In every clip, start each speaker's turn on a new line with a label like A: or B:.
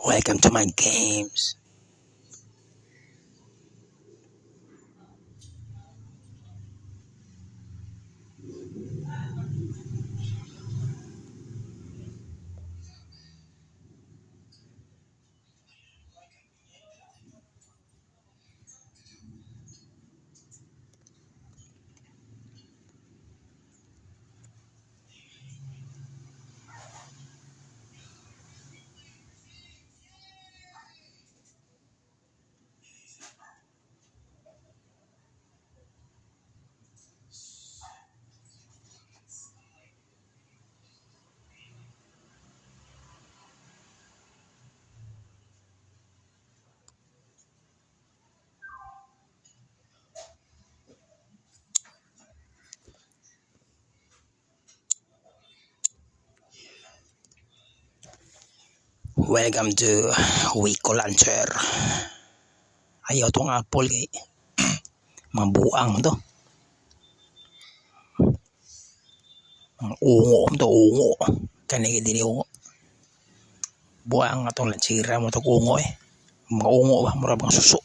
A: Welcome to my games. Welcome to Wiko Launcher. Ayaw tong apple kay mabuang to. Ungo to ungo. Kani dili ungo. Buang atong lansira mo to ungo eh. Mga ungo ba mura bang suso.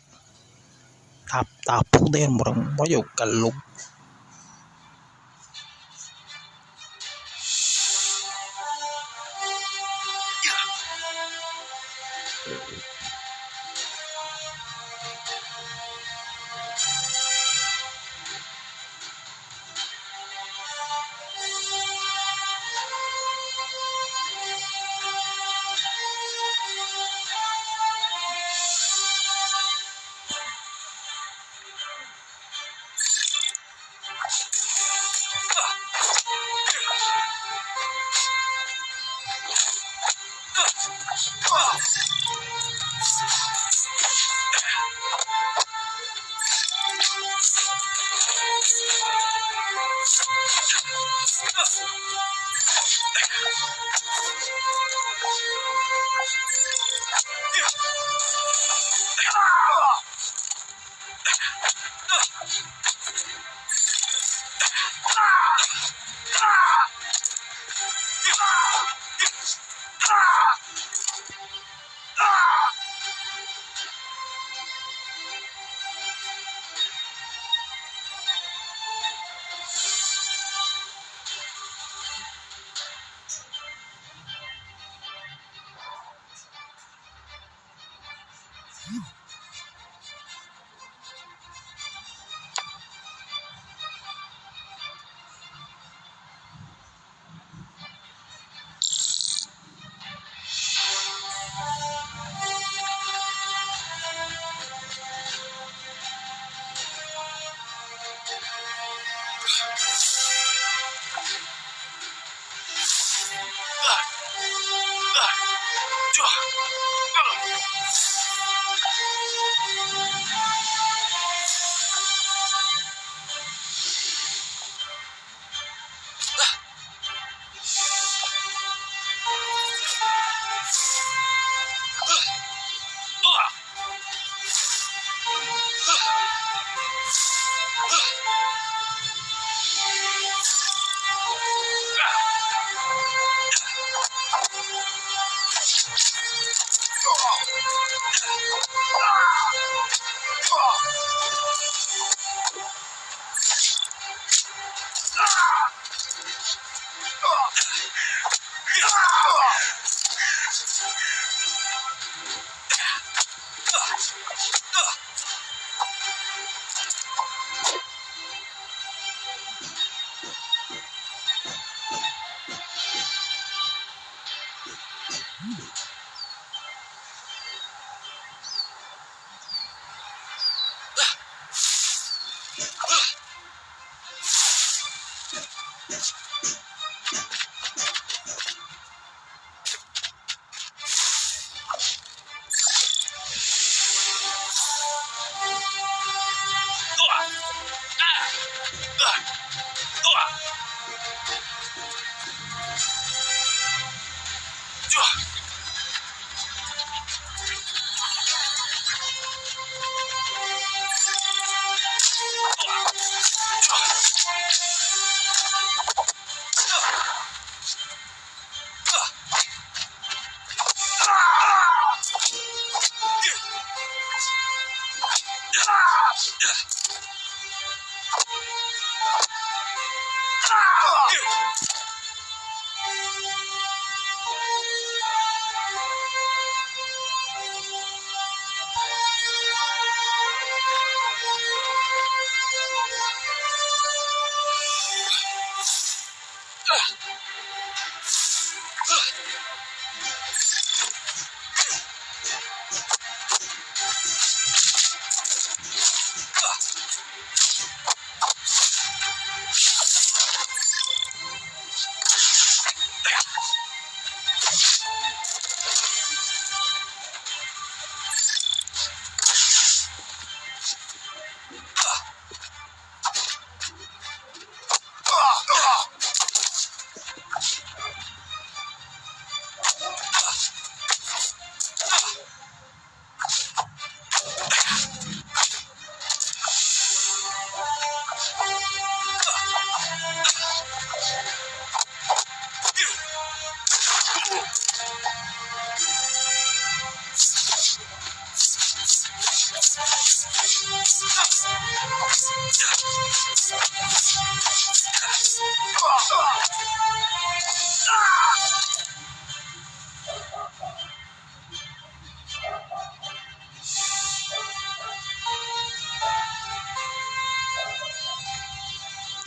A: Tapong dayon murang mayo kalog.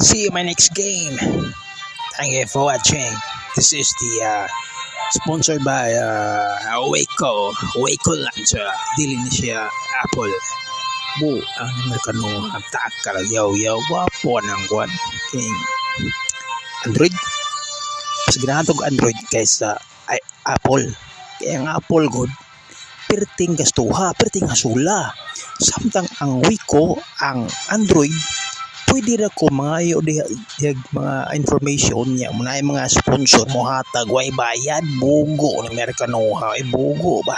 A: See you in my next game. Thank you for watching. This is the sponsored by Waco Launcher. Dili ni siya Apple. Bu, ang Amerikano haptak kalagyaw-yaw. Wapo ng kwan. King Android. Mas ginatog Android kaysa Apple. Kaya ang Apple good, perting gastuha, perting hasula. Samtang ang Waco, ang Android, pwede na ko mga mga information niya muna yung mga sponsor mo hatag way bayad bugo ng Amerikano ha bugo ba